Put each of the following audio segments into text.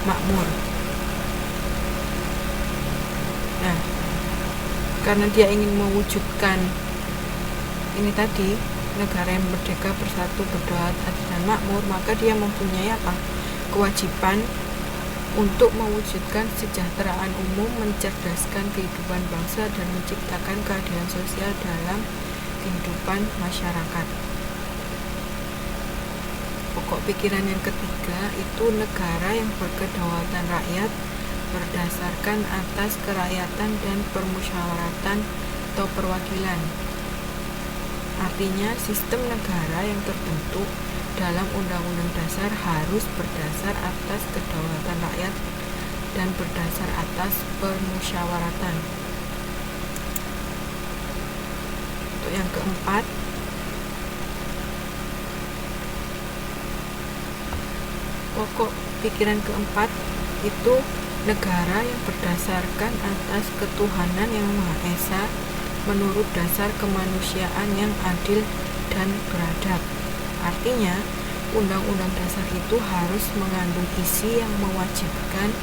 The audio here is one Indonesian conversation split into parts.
makmur. Nah, karena dia ingin mewujudkan ini tadi, negara yang merdeka, bersatu, berdaulat, adil dan makmur, maka dia mempunyai kewajiban untuk mewujudkan kesejahteraan umum, mencerdaskan kehidupan bangsa, dan menciptakan keadilan sosial dalam kehidupan masyarakat. Pokok pikiran yang ketiga itu negara yang berkedaulatan rakyat berdasarkan atas kerakyatan dan permusyawaratan atau perwakilan. Artinya, sistem negara yang terbentuk dalam Undang-Undang Dasar harus berdasar atas kedaulatan rakyat dan berdasar atas permusyawaratan. Untuk yang keempat, pokok pikiran keempat itu negara yang berdasarkan atas ketuhanan yang Maha Esa menurut dasar kemanusiaan yang adil dan beradab. Artinya, Undang-Undang Dasar itu harus mengandung isi yang mewajibkan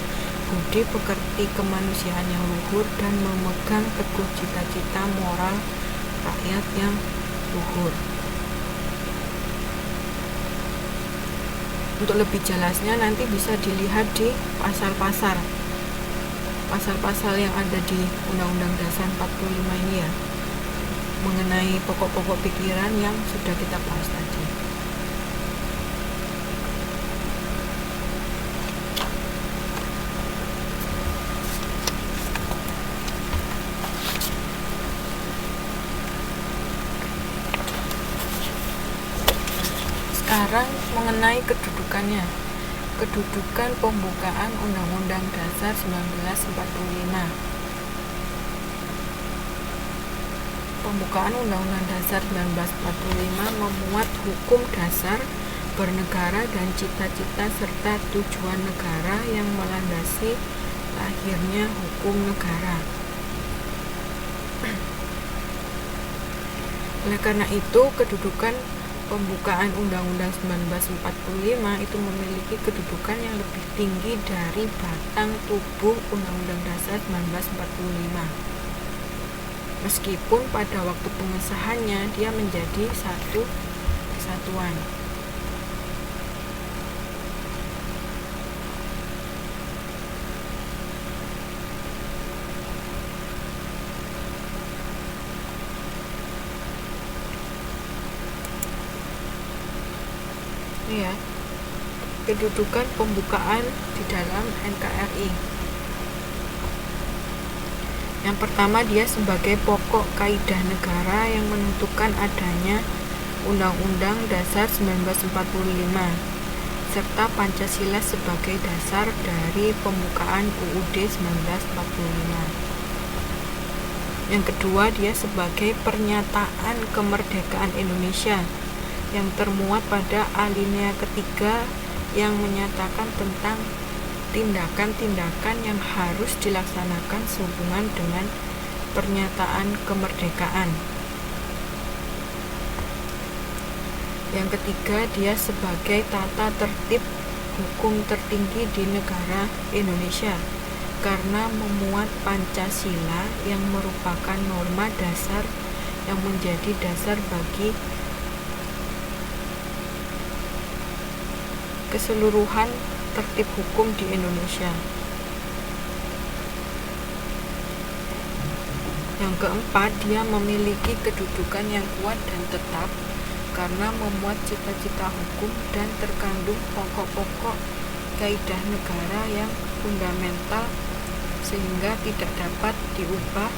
budi pekerti kemanusiaan yang luhur dan memegang teguh cita-cita moral rakyat yang luhur. Untuk lebih jelasnya nanti bisa dilihat di pasal-pasal yang ada di Undang-Undang Dasar 45 ini ya, mengenai pokok-pokok pikiran yang sudah kita bahas tadi. Sekarang mengenai kedudukannya. Kedudukan pembukaan Undang-Undang Dasar 1945. Pembukaan Undang-Undang Dasar 1945 memuat hukum dasar bernegara dan cita-cita serta tujuan negara yang melandasi lahirnya hukum negara. Oleh karena itu, kedudukan pembukaan Undang-Undang 1945 itu memiliki kedudukan yang lebih tinggi dari batang tubuh Undang-Undang Dasar 1945. Meskipun pada waktu pengesahannya dia menjadi satu kesatuan. Ya, kedudukan pembukaan di dalam NKRI. Yang pertama, dia sebagai pokok kaidah negara yang menentukan adanya Undang-Undang Dasar 1945 serta Pancasila sebagai dasar dari pembukaan UUD 1945. Yang kedua, dia sebagai pernyataan kemerdekaan Indonesia yang termuat pada alinea ketiga yang menyatakan tentang tindakan-tindakan yang harus dilaksanakan sehubungan dengan pernyataan kemerdekaan. Yang ketiga, dia sebagai tata tertib hukum tertinggi di negara Indonesia karena memuat Pancasila yang merupakan norma dasar yang menjadi dasar bagi keseluruhan tertib hukum di Indonesia. Yang keempat, dia memiliki kedudukan yang kuat dan tetap karena memuat cita-cita hukum dan terkandung pokok-pokok kaidah negara yang fundamental sehingga tidak dapat diubah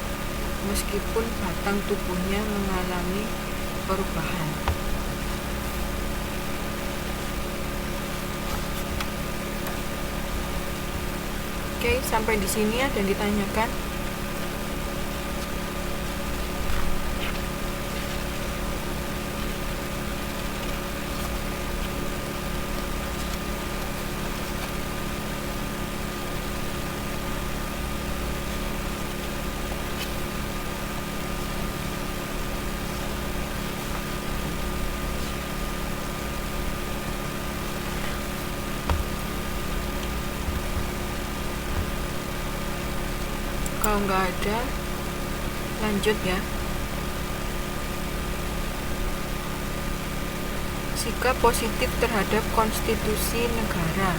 meskipun batang tubuhnya mengalami perubahan. Oke, sampai di sini ada yang ditanyakan. Kalau nggak ada, lanjut ya. Sikap positif terhadap konstitusi negara.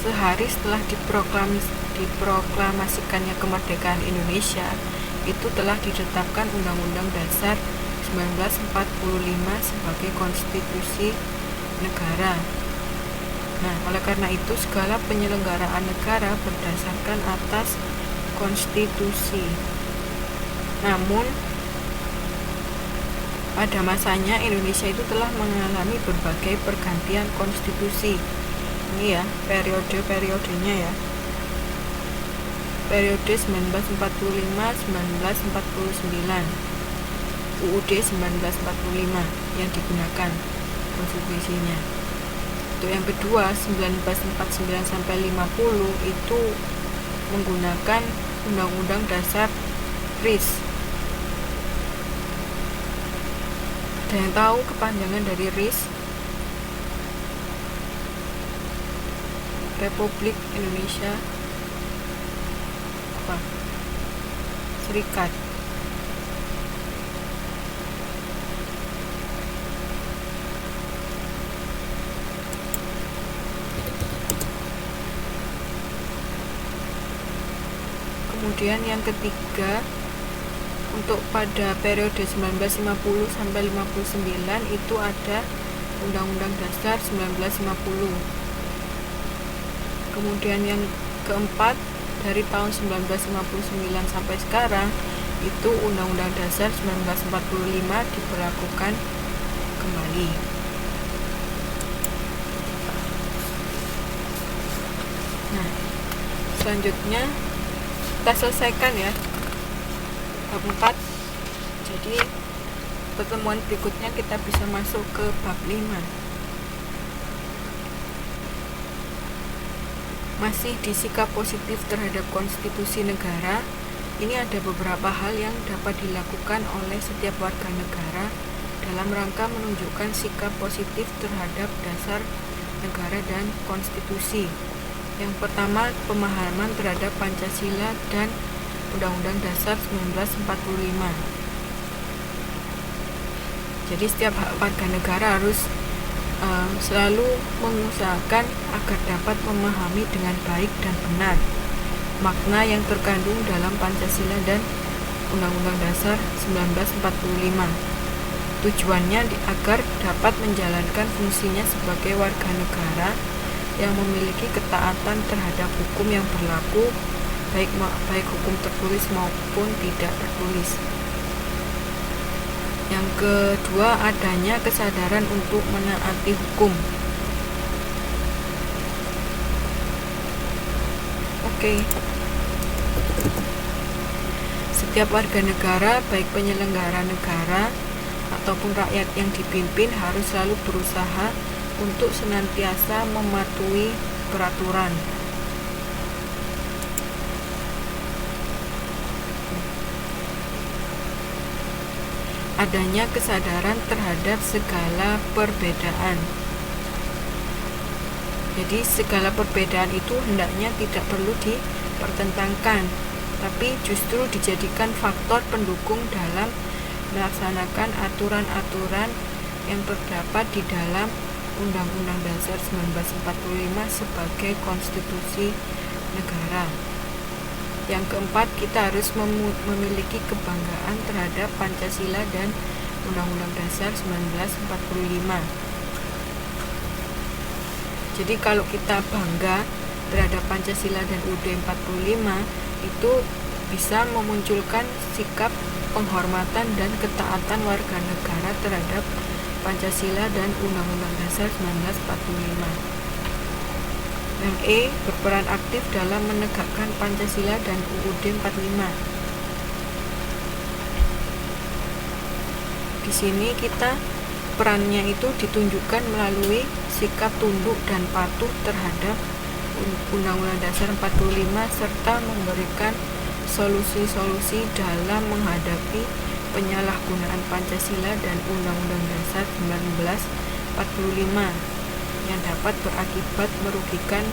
Sehari setelah diproklamasikannya kemerdekaan Indonesia, itu telah ditetapkan Undang-Undang Dasar 1945 sebagai konstitusi negara. Nah, oleh karena itu segala penyelenggaraan negara berdasarkan atas konstitusi. Namun pada masanya Indonesia itu telah mengalami berbagai pergantian konstitusi. Ini ya periode-periodenya ya. Periode 1945-1949, UUD 1945 yang digunakan konstitusinya. Untuk yang kedua 1949 sampai 50 itu menggunakan Undang-Undang Dasar RIS. Ada yang tahu kepanjangan dari RIS? Republik Indonesia apa? Serikat. Kemudian yang ketiga, untuk pada periode 1950 sampai 59 itu ada Undang-Undang Dasar 1950. Kemudian yang keempat, dari tahun 1959 sampai sekarang itu Undang-Undang Dasar 1945 diberlakukan kembali. Nah, selanjutnya kita selesaikan ya bab 4. Jadi pertemuan berikutnya kita bisa masuk ke bab 5. Masih di sikap positif terhadap konstitusi negara, ini ada beberapa hal yang dapat dilakukan oleh setiap warga negara dalam rangka menunjukkan sikap positif terhadap dasar negara dan konstitusi. Yang pertama, pemahaman terhadap Pancasila dan Undang-Undang Dasar 1945. Jadi setiap warga negara harus selalu mengusahakan agar dapat memahami dengan baik dan benar makna yang terkandung dalam Pancasila dan Undang-Undang Dasar 1945. Tujuannya agar dapat menjalankan fungsinya sebagai warga negara yang memiliki ketaatan terhadap hukum yang berlaku, baik hukum tertulis maupun tidak tertulis. Yang kedua, adanya kesadaran untuk menaati hukum. Oke. Setiap warga negara, baik penyelenggara negara ataupun rakyat yang dipimpin, harus selalu berusaha untuk senantiasa mematuhi peraturan. Adanya kesadaran terhadap segala perbedaan. Jadi segala perbedaan itu hendaknya tidak perlu dipertentangkan, tapi justru dijadikan faktor pendukung dalam melaksanakan aturan-aturan yang terdapat di dalam Undang-Undang Dasar 1945 sebagai konstitusi negara. Yang keempat, kita harus memiliki kebanggaan terhadap Pancasila dan Undang-Undang Dasar 1945. Jadi kalau kita bangga terhadap Pancasila dan UUD 45, itu bisa memunculkan sikap penghormatan dan ketaatan warga negara terhadap Pancasila dan Undang-Undang Dasar 1945. Yang E, berperan aktif dalam menegakkan Pancasila dan UUD 45. Di sini kita perannya itu ditunjukkan melalui sikap tunduk dan patuh terhadap Undang-Undang Dasar 45 serta memberikan solusi-solusi dalam menghadapi penyalahgunaan Pancasila dan Undang-Undang Dasar 1945 yang dapat berakibat merugikan